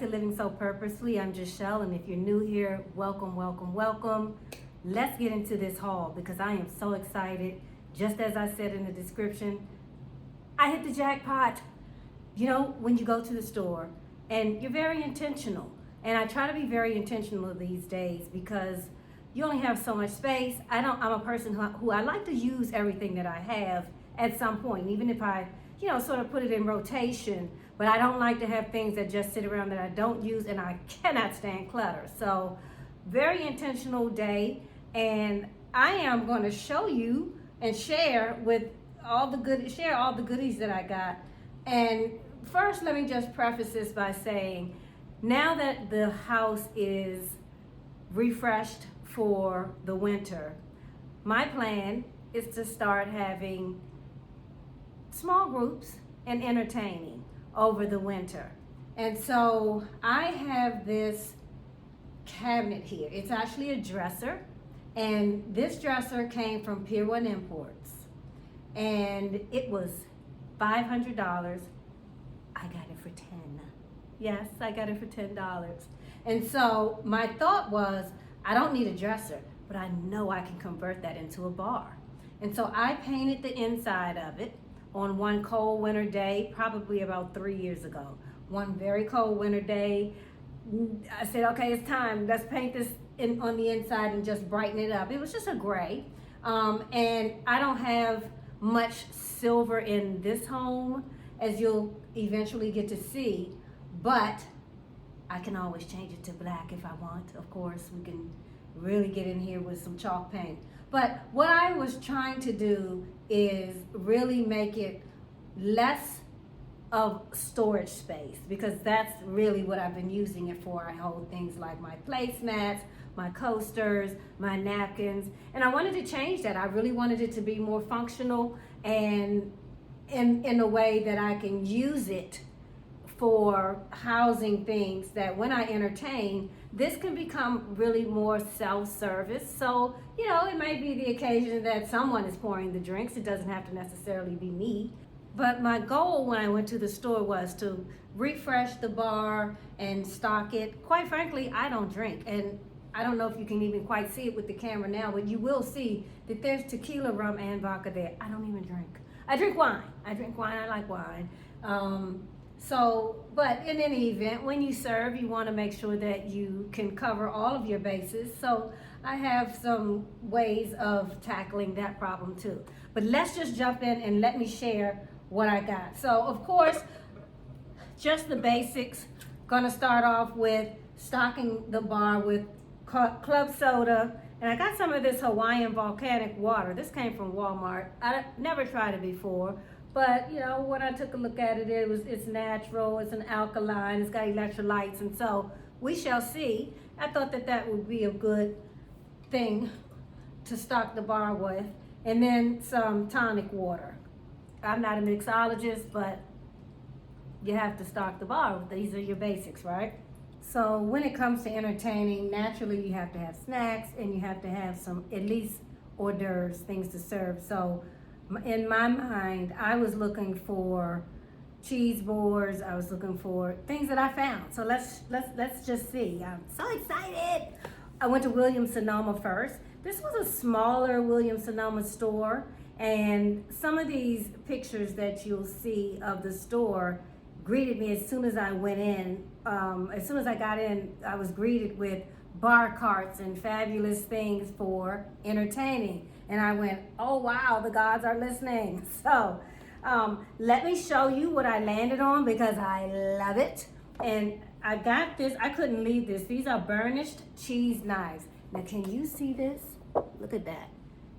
Living So Purposefully. I'm Jachelle, and if you're new here, welcome, welcome, welcome. Let's get into this haul because I am so excited. Just as I said in the description, I hit the jackpot. You know, when you go to the store and you're very intentional, and I try to be very intentional these days because you only have so much space. I'm a person who I like to use everything that I have at some point, even if I, sort of put it in rotation, but I don't like to have things that just sit around that I don't use, and I cannot stand clutter. So very intentional day, and I am going to show you and share all the goodies that I got. And first, let me just preface this by saying, now that the house is refreshed for the winter, my plan is to start having small groups and entertaining over the winter. And so I have this cabinet here. It's actually a dresser, and this dresser came from Pier 1 Imports, and it was $500. I got it for $10. Yes, I got it for $10. And so my thought was, I don't need a dresser, but I know I can convert that into a bar. And so I painted the inside of it on one cold winter day, probably about 3 years ago. One very cold winter day, I said, okay, it's time. Let's paint this on the inside and just brighten it up. It was just a gray. And I don't have much silver in this home, as you'll eventually get to see, but I can always change it to black if I want. Of course, we can really get in here with some chalk paint. But what I was trying to do is really make it less of storage space, because that's really what I've been using it for. I hold things like my placemats, my coasters, my napkins, and I wanted to change that. I really wanted it to be more functional and in a way that I can use it for housing things that when I entertain, this can become really more self-service. So, it may be the occasion that someone is pouring the drinks. It doesn't have to necessarily be me. But my goal when I went to the store was to refresh the bar and stock it. Quite frankly, I don't drink. And I don't know if you can even quite see it with the camera now, but you will see that there's tequila, rum, and vodka there. I don't even drink. I drink wine. I like wine. But in any event, when you serve, you want to make sure that you can cover all of your bases. So I have some ways of tackling that problem too. But let's just jump in and let me share what I got. So of course, just the basics. Gonna start off with stocking the bar with club soda. And I got some of this Hawaiian volcanic water. This came from Walmart. I never tried it before. But, when I took a look at it, it's natural, it's an alkaline, it's got electrolytes, and so we shall see. I thought that would be a good thing to stock the bar with. And then some tonic water. I'm not a mixologist, but you have to stock the bar. These are your basics, right? So when it comes to entertaining, naturally you have to have snacks, and you have to have some, at least hors d'oeuvres, things to serve. So in my mind, I was looking for cheese boards. I was looking for things that I found. So let's just see. I'm so excited. I went to Williams-Sonoma first. This was a smaller Williams-Sonoma store, and some of these pictures that you'll see of the store greeted me as soon as I went in. As soon as I got in, I was greeted with bar carts and fabulous things for entertaining. And I went, oh wow, the gods are listening. So let me show you what I landed on, because I love it. And I got this, I couldn't leave this. These are burnished cheese knives. Now can you see this? Look at that.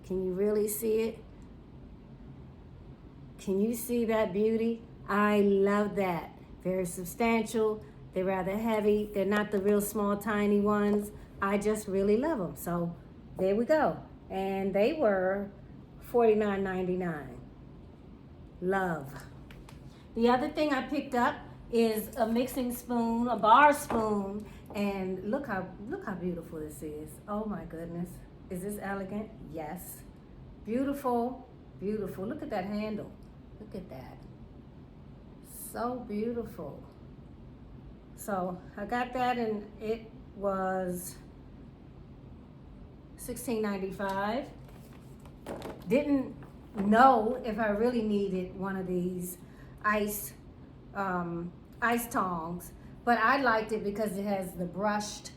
Can you really see it? Can you see that beauty? I love that. Very substantial. They're rather heavy. They're not the real small, tiny ones. I just really love them. So there we go. And they were $49.99. Love. The other thing I picked up is a mixing spoon, a bar spoon, and look how beautiful this is. Oh my goodness. Is this elegant? Yes. Beautiful, beautiful. Look at that handle. Look at that. So beautiful. So I got that, and it was $16.95. Didn't know if I really needed one of these ice tongs, but I liked it because it has the brushed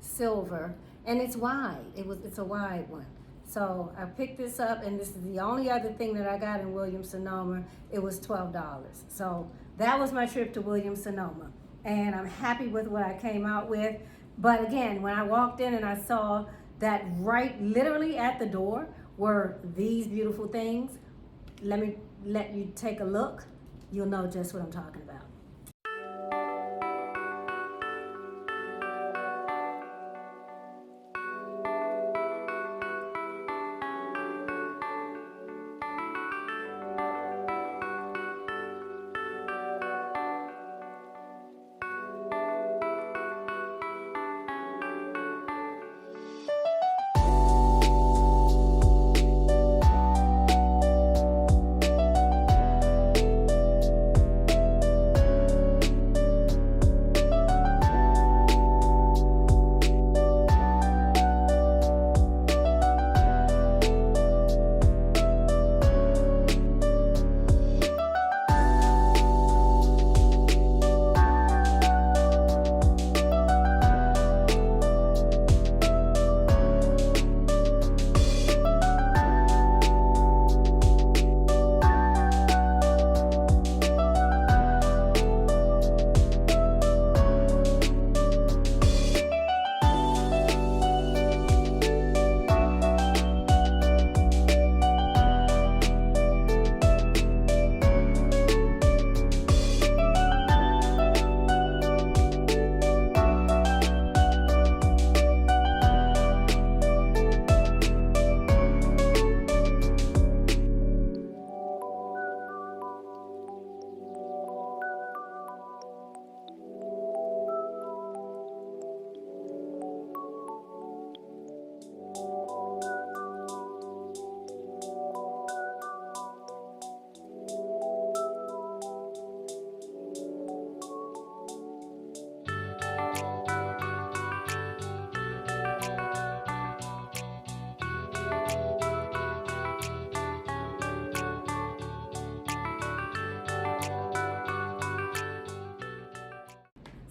silver, and it's wide. It's a wide one. So I picked this up, and this is the only other thing that I got in Williams-Sonoma. It was $12. So that was my trip to Williams-Sonoma, and I'm happy with what I came out with. But again, when I walked in and I saw that right literally at the door were these beautiful things, let you take a look. You'll know just what I'm talking about.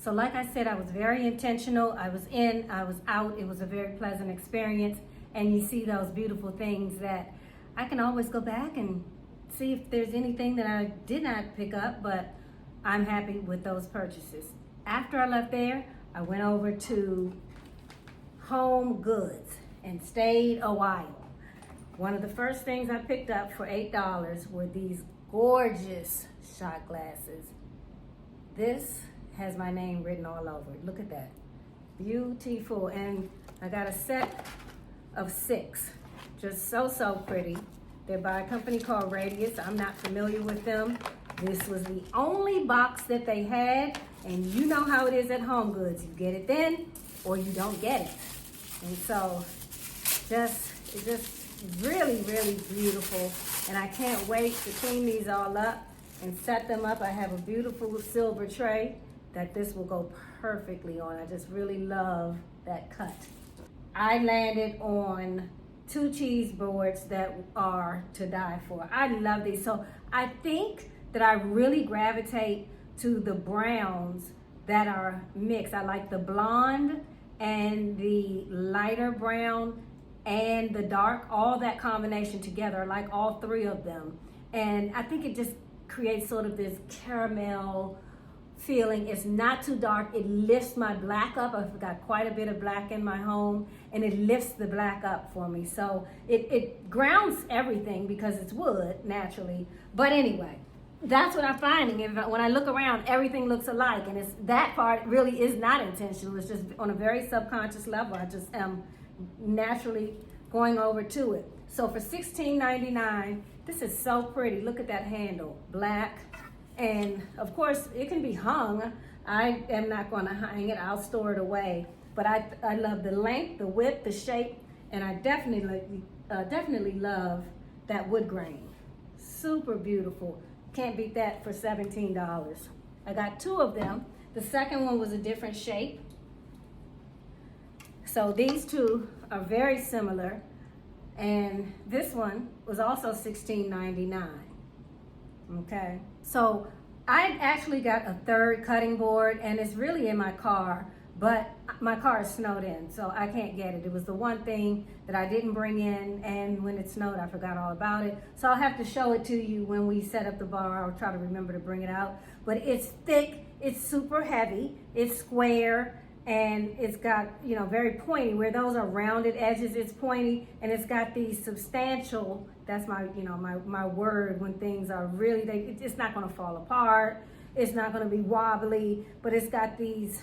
So like I said, I was very intentional. I was in, I was out. It was a very pleasant experience. And you see those beautiful things that I can always go back and see if there's anything that I did not pick up, but I'm happy with those purchases. After I left there, I went over to Homegoods and stayed a while. One of the first things I picked up for $8 were these gorgeous shot glasses. This has my name written all over it. Look at that. Beautiful. And I got a set of 6. Just so pretty. They're by a company called Radius. I'm not familiar with them. This was the only box that they had, and you know how it is at Homegoods. You get it then or you don't get it. And so it's just really beautiful, and I can't wait to clean these all up and set them up. I have a beautiful silver tray that this will go perfectly on. I just really love that cut. I landed on 2 cheese boards that are to die for. I love these. So I think that I really gravitate to the browns that are mixed. I like the blonde and the lighter brown and the dark, all that combination together. I like all 3 of them. And I think it just creates sort of this caramel feeling. It's not too dark. It lifts my black up. I've got quite a bit of black in my home, and it lifts the black up for me. So it grounds everything because it's wood naturally. But anyway, that's what I'm finding. When I look around, everything looks alike, and that part really is not intentional. It's just on a very subconscious level. I just am naturally going over to it. So for $16.99, this is so pretty. Look at that handle, black. And of course, it can be hung. I am not going to hang it. I'll store it away. But I love the length, the width, the shape, and I definitely love that wood grain. Super beautiful. Can't beat that for $17. I got 2 of them. The second one was a different shape. So these two are very similar. And this one was also $16.99. Okay, so I actually got a third cutting board, and it's really in my car, but my car is snowed in, so I can't get it. It was the one thing that I didn't bring in, and when it snowed, I forgot all about it. So I'll have to show it to you when we set up the bar. I'll try to remember to bring it out. But it's thick, it's super heavy, it's square, and it's got, you know, very pointy. Where those are rounded edges, it's pointy, and it's got these substantial, that's my, you know, my word when things are really, it's not gonna fall apart, it's not gonna be wobbly, but it's got these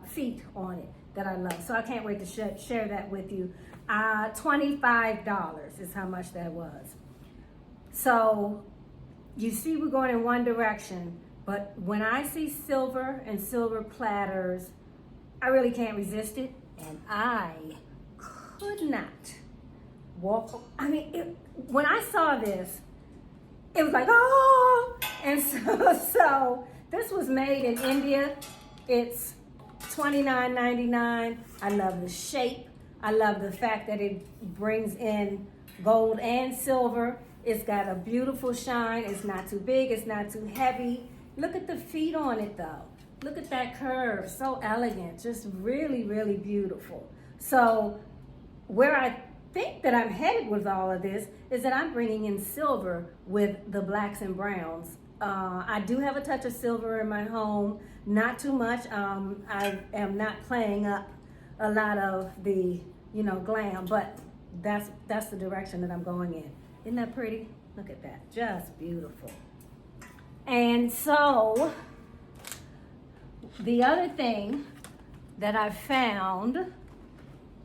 feet on it that I love. So I can't wait to share that with you. $25 is how much that was. So you see we're going in one direction, but when I see silver and silver platters, I really can't resist it, and I could not walk. I mean, when I saw this, it was like, oh! And so this was made in India. It's $29.99. I love the shape. I love the fact that it brings in gold and silver. It's got a beautiful shine. It's not too big. It's not too heavy. Look at the feet on it, though. Look at that curve, so elegant, just really, really beautiful. So where I think that I'm headed with all of this is that I'm bringing in silver with the blacks and browns. I do have a touch of silver in my home, not too much. I am not playing up a lot of the, you know, glam, but that's the direction that I'm going in. Isn't that pretty? Look at that, just beautiful. And so, the other thing that I found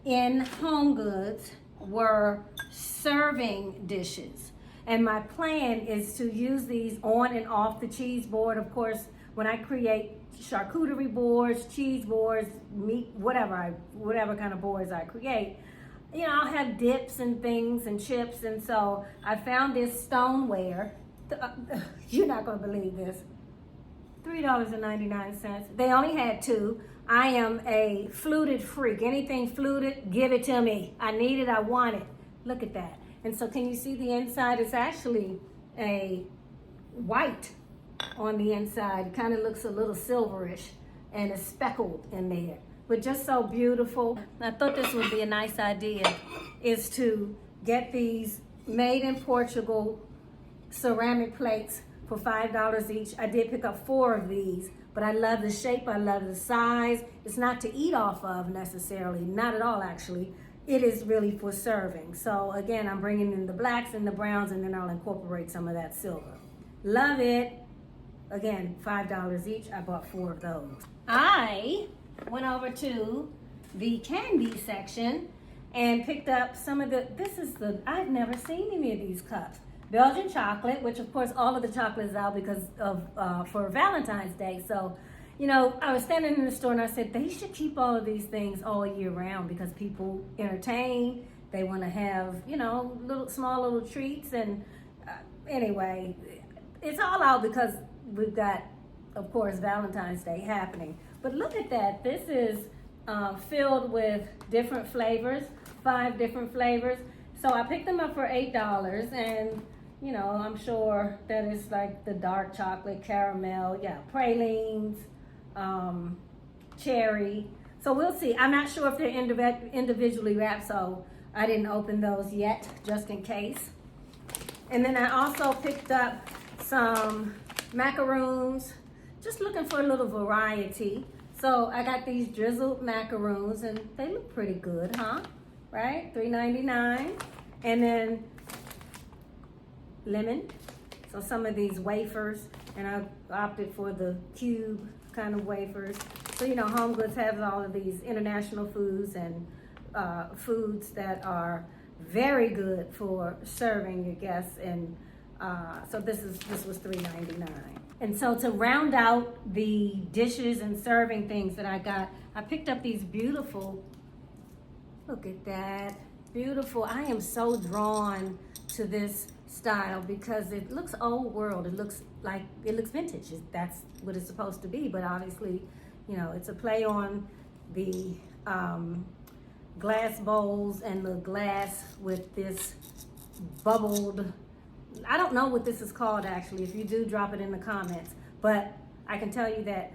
in Homegoods were serving dishes. And my plan is to use these on and off the cheese board. Of course, when I create charcuterie boards, cheese boards, meat, whatever kind of boards I create, you know, I'll have dips and things and chips. And so I found this stoneware. You're not gonna believe this. $3.99. They only had two. I am a fluted freak. Anything fluted, give it to me. I need it, I want it. Look at that. And so can you see the inside? It's actually a white on the inside. It kind of looks a little silverish, and it's speckled in there. But just so beautiful. I thought this would be a nice idea, is to get these made in Portugal ceramic plates for $5 each. I did pick up 4 of these, but I love the shape, I love the size. It's not to eat off of necessarily, not at all actually. It is really for serving. So again, I'm bringing in the blacks and the browns, and then I'll incorporate some of that silver. Love it. Again, $5 each. I bought 4 of those. I went over to the candy section and picked up some of I've never seen any of these cups. Belgian chocolate, which of course all of the chocolate is out because of for Valentine's Day. So, you know, I was standing in the store and I said they should keep all of these things all year round because people entertain. They want to have, you know, small little treats. And anyway, it's all out because we've got, of course, Valentine's Day happening. But look at that. This is filled with different flavors, 5 different flavors. So I picked them up for $8, and you know, I'm sure that it's like the dark chocolate, caramel, pralines, cherry. So we'll see. I'm not sure if they're individually wrapped, so I didn't open those yet, just in case. And then I also picked up some macaroons, just looking for a little variety. So I got these drizzled macaroons, and they look pretty good, huh? Right? $3.99. And then lemon. So some of these wafers, and I opted for the cube kind of wafers. So, you know, Homegoods has all of these international foods and foods that are very good for serving your guests. And so this was $3.99. And so to round out the dishes and serving things that I got, I picked up these beautiful, look at that, beautiful. I am so drawn to this style because it looks old world. It looks vintage. That's what it's supposed to be, but obviously, you know, it's a play on the glass bowls and the glass with this bubbled, I don't know what this is called actually. If you do, drop it in the comments, but I can tell you that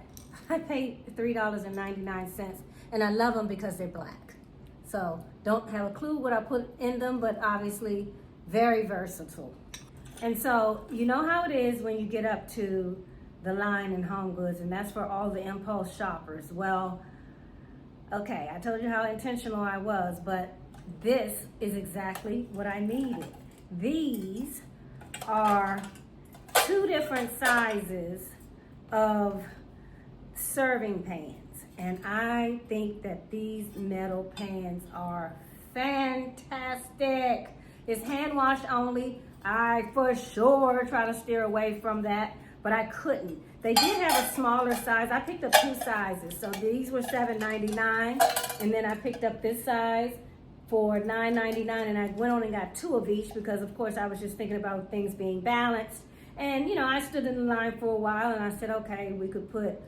I paid $3.99 and I love them because they're black. So don't have a clue what I put in them, but obviously very versatile. And so you know how it is when you get up to the line in Homegoods, and that's for all the impulse shoppers. Well, okay, I told you how intentional I was, but this is exactly what I needed. These are 2 different sizes of serving pans. And I think that these metal pans are fantastic. It's hand wash only. I for sure try to steer away from that, but I couldn't. They did have a smaller size. I picked up 2 sizes. So these were $7.99, and then I picked up this size for $9.99, and I went on and got 2 of each because of course I was just thinking about things being balanced. And you know, I stood in the line for a while and I said, okay, we could put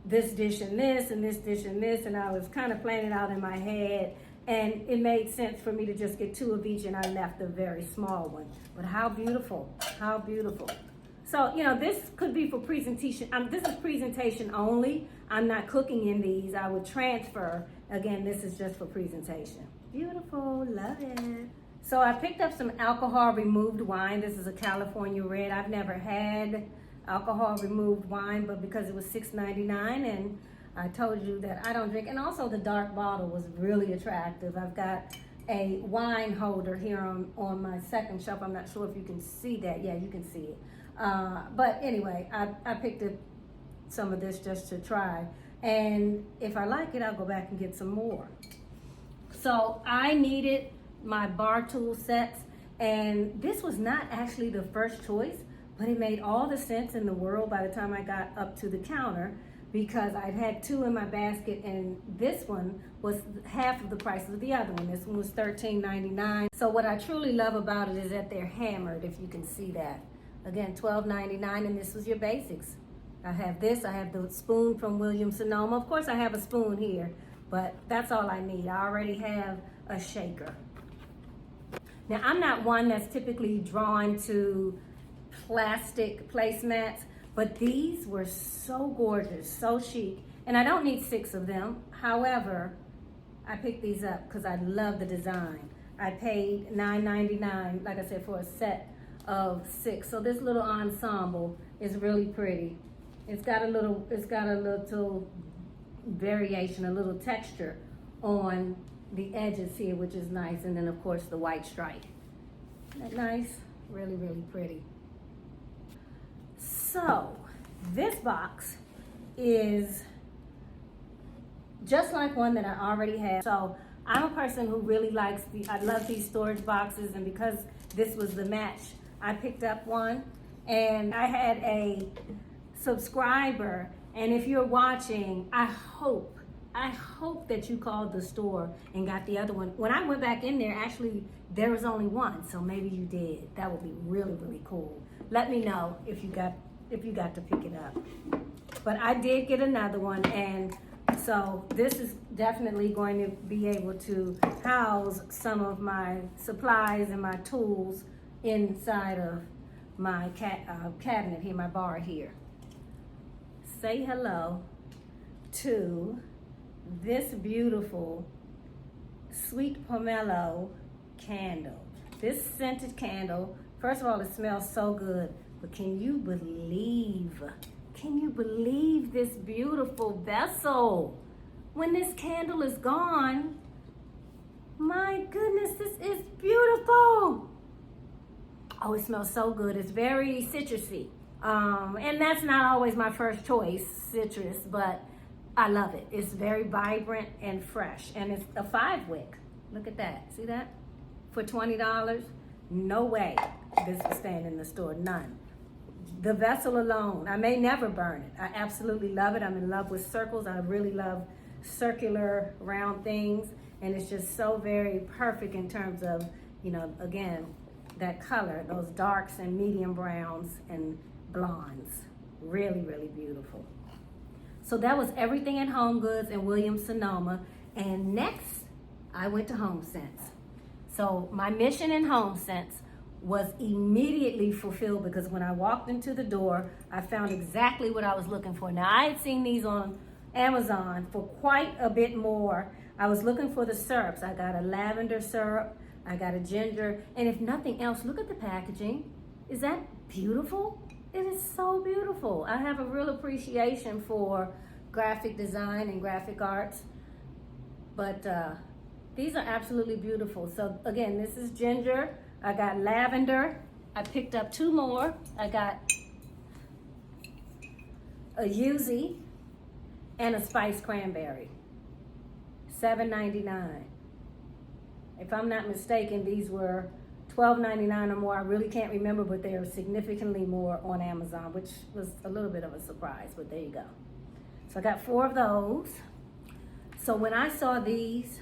this dish and this and this dish and this, and I was kind of planning it out in my head, and it made sense for me to just get 2 of each, and I left the very small one. But how beautiful, how beautiful. So, you know, this could be for presentation. This is presentation only. I'm not cooking in these. I would transfer. Again, this is just for presentation. Beautiful, love it. So I picked up some alcohol removed wine. This is a California red. I've never had alcohol removed wine, but because it was $6.99 and I told you that I don't drink, and also the dark bottle was really attractive. I've got a wine holder here on my second shelf. I'm not sure if you can see that. Yeah, you can see it. But anyway, I picked up some of this just to try, and if I like it, I'll go back and get some more. So I needed my bar tool sets, and this was not actually the first choice, but it made all the sense in the world by the time I got up to the counter, because I'd had 2 in my basket, and this one was half of the price of the other one. This one was $13.99. So what I truly love about it is that they're hammered, if you can see that. Again, $12.99, and this was your basics. I have this, I have the spoon from Williams-Sonoma. Of course I have a spoon here, but that's all I need. I already have a shaker. Now, I'm not one that's typically drawn to plastic placemats, but these were so gorgeous, so chic, and I don't need 6 of them. However, I picked these up because I love the design. I paid $9.99, like I said, for a set of 6. So this little ensemble is really pretty. It's got a little variation, a little texture on the edges here, which is nice, and then of course the white stripe. Isn't that nice? Really, really pretty. So this box is just like one that I already have. So I'm a person who really likes I love these storage boxes, and because this was the match, I picked up one, and I had a subscriber, and if you're watching, I hope that you called the store and got the other one. When I went back in there, actually, there was only one, so maybe you did. That would be really, really cool. Let me know if you got to pick it up. But I did get another one, and so this is definitely going to be able to house some of my supplies and my tools inside of my cabinet here, my bar here. Say hello to this beautiful sweet pomelo candle. This scented candle, first of all, it smells so good, but can you believe this beautiful vessel? When this candle is gone, my goodness, this is beautiful. Oh, it smells so good. It's very citrusy. And that's not always my first choice, citrus, but I love it. It's very vibrant and fresh, and it's a 5-wick. Look at that. See that? For $20, no way this is staying in the store. None. The vessel alone, I may never burn it. I absolutely love it. I'm in love with circles. I really love circular round things. And it's just so very perfect in terms of, you know, again, that color, those darks and medium browns and blondes. Really, really beautiful. So that was everything in Homegoods and Williams-Sonoma. And next, I went to Homesense. So my mission in Homesense was immediately fulfilled because when I walked into the door, I found exactly what I was looking for. Now, I had seen these on Amazon for quite a bit more. I was looking for the syrups. I got a lavender syrup, I got a ginger, and if nothing else, look at the packaging. Is that beautiful? It is so beautiful. I have a real appreciation for graphic design and graphic arts, but these are absolutely beautiful. So again, this is ginger. I got lavender. I picked up 2 more. I got a yuzu and a spiced cranberry. $7.99. If I'm not mistaken, these were $12.99 or more. I really can't remember, but they are significantly more on Amazon, which was a little bit of a surprise, but there you go. So I got 4 of those. So when I saw these,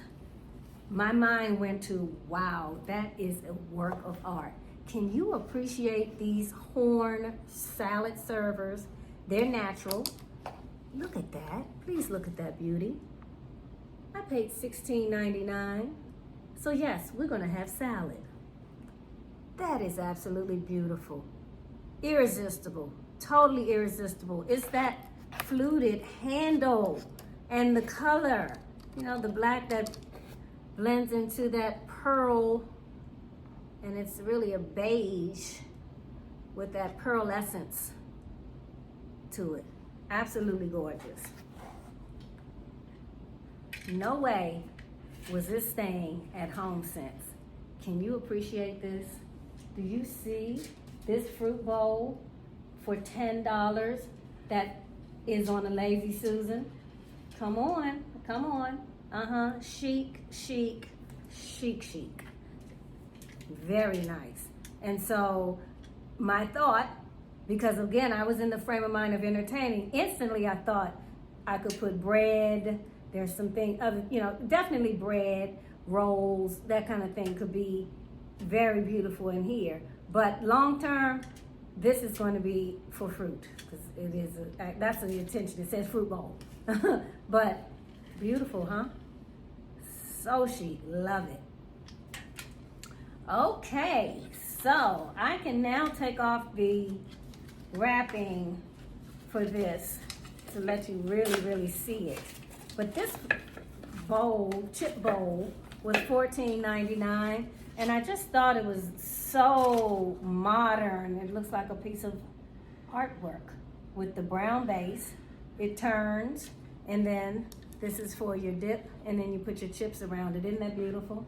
my mind went to, wow, that is a work of art. Can you appreciate these horn salad servers? They're natural. Look at that. Please look at that beauty. I paid $16.99. So yes, we're gonna have salad. That is absolutely beautiful. Irresistible, totally irresistible. It's that fluted handle and the color. You know, the black that blends into that pearl, and it's really a beige with that pearlescence to it. Absolutely gorgeous. No way was this staying at Homesense. Can you appreciate this? Do you see this fruit bowl for $10 that is on a Lazy Susan? Come on, come on. Chic, chic, chic, chic. Very nice. And so my thought, because again, I was in the frame of mind of entertaining, instantly I thought I could put bread, there's something other, you know, definitely bread, rolls, that kind of thing could be very beautiful in here. But long term, this is going to be for fruit, because it is, that's the intention, it says fruit bowl. But beautiful, huh? So chic, love it. Okay, so I can now take off the wrapping for this to let you really, really see it. But this bowl, chip bowl, was $14.99, and I just thought it was so modern. It looks like a piece of artwork with the brown base. It turns, and then this is for your dip, and then you put your chips around it. Isn't that beautiful?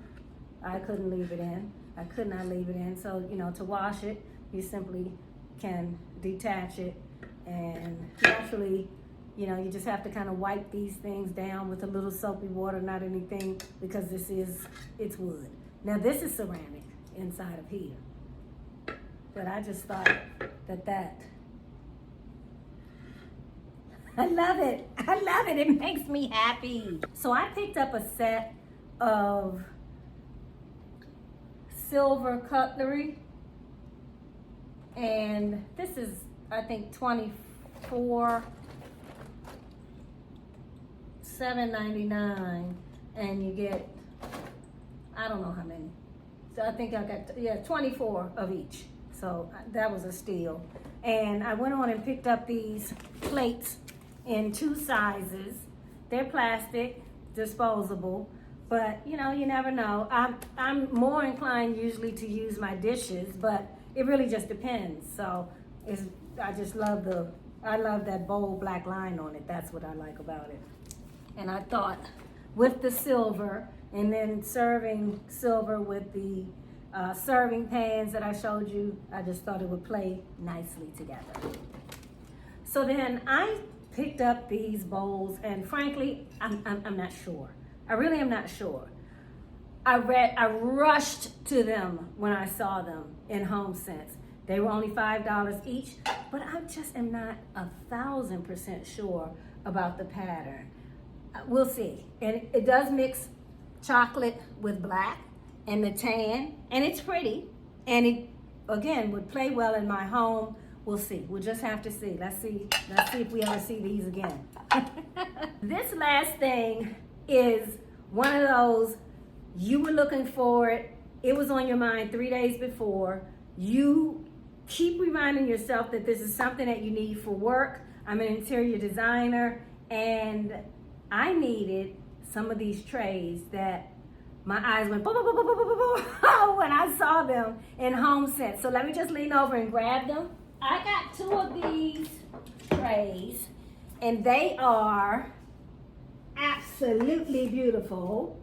I couldn't leave it in. I could not leave it in. So, you know, to wash it, you simply can detach it, and naturally, you know, you just have to kind of wipe these things down with a little soapy water, not anything, because it's wood. Now this is ceramic inside of here. But I just thought that I love it. I love it. It makes me happy. So I picked up a set of silver cutlery, and this is, I think, $7.99, and you get, I don't know how many. So I think I got, 24 of each. So that was a steal. And I went on and picked up these plates in 2 sizes. They're plastic, disposable, but you know, you never know. I'm more inclined usually to use my dishes, but it really just depends. So I just love I love that bold black line on it. That's what I like about it. And I thought with the silver, and then serving silver with the serving pans that I showed you, I just thought it would play nicely together. So then I picked up these bowls, and frankly, I'm not sure. I really am not sure. I rushed to them when I saw them in Homesense. They were only $5 each, but I just am not 1,000% sure about the pattern. We'll see. And it does mix chocolate with black and the tan, and it's pretty, and it again would play well in my home. We'll see. We'll just have to see. Let's see if we ever see these again. This last thing is one of those, you were looking for it, it was on your mind 3 days before. You keep reminding yourself that this is something that you need for work. I'm an interior designer, and I needed some of these trays that my eyes went boom, boom, boom, boom, boom, boom, boom, boom, when I saw them in Homesense. So let me just lean over and grab them. I got 2 of these trays, and they are absolutely beautiful.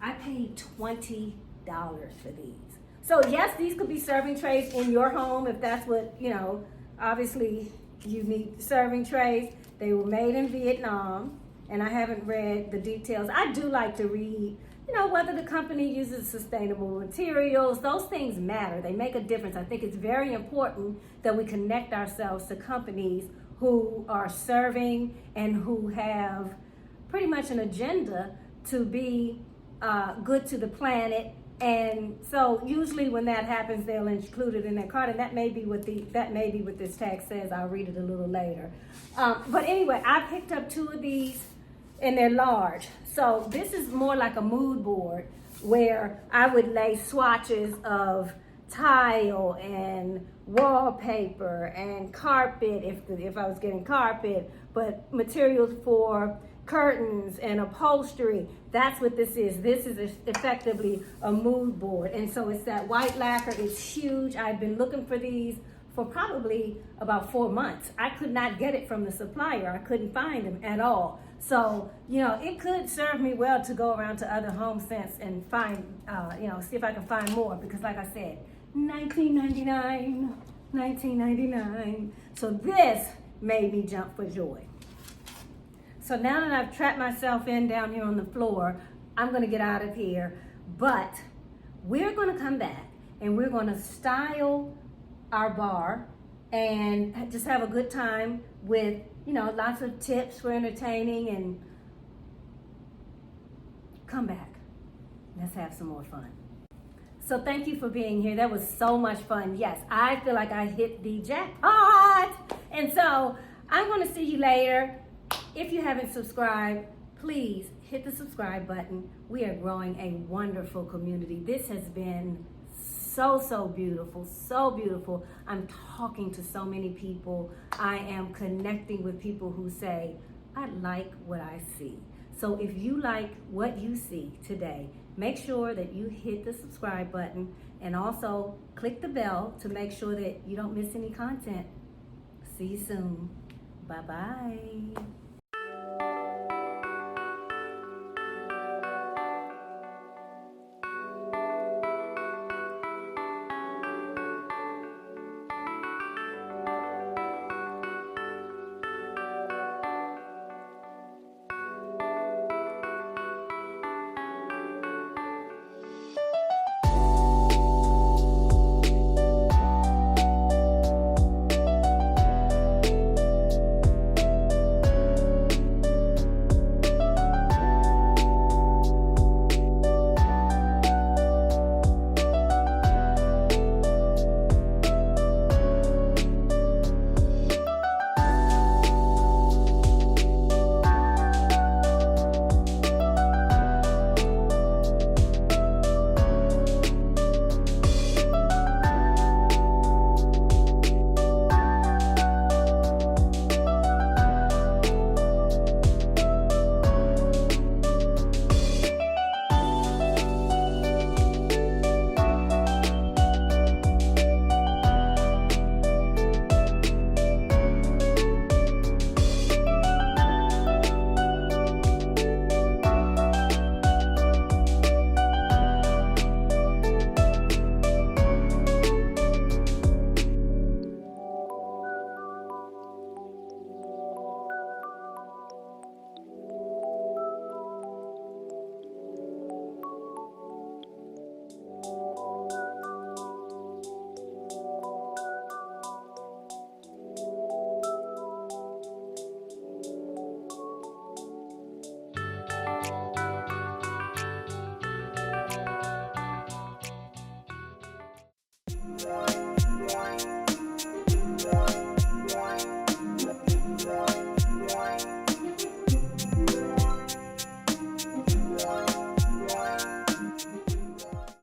I paid $20 for these. So yes, these could be serving trays in your home if that's what, obviously you need serving trays. They were made in Vietnam, and I haven't read the details. I do like to read, whether the company uses sustainable materials. Those things matter. They make a difference. I think it's very important that we connect ourselves to companies who are serving and who have pretty much an agenda to be good to the planet. And so usually when that happens, they'll include it in their card, and that may be what this tag says. I'll read it a little later. But anyway, I picked up 2 of these, and they're large. So this is more like a mood board where I would lay swatches of tile and wallpaper and carpet if I was getting carpet, but materials for curtains and upholstery. That's what this is. This is effectively a mood board. And so it's that white lacquer. It's huge. I've been looking for these for probably about 4 months. I could not get it from the supplier. I couldn't find them at all. So, it could serve me well to go around to other Homesense and find, see if I can find more, because like I said, $19.99. So this made me jump for joy. So now that I've trapped myself in down here on the floor, I'm gonna get out of here. But we're gonna come back and we're gonna style our bar and just have a good time with, lots of tips for entertaining, and come back. Let's have some more fun. So thank you for being here. That was so much fun. Yes, I feel like I hit the jackpot. And so I'm gonna see you later. If you haven't subscribed, please hit the subscribe button. We are growing a wonderful community. This has been so beautiful, so beautiful. I'm talking to so many people. I am connecting with people who say, I like what I see. So if you like what you see today, make sure that you hit the subscribe button and also click the bell to make sure that you don't miss any content. See you soon. Bye-bye.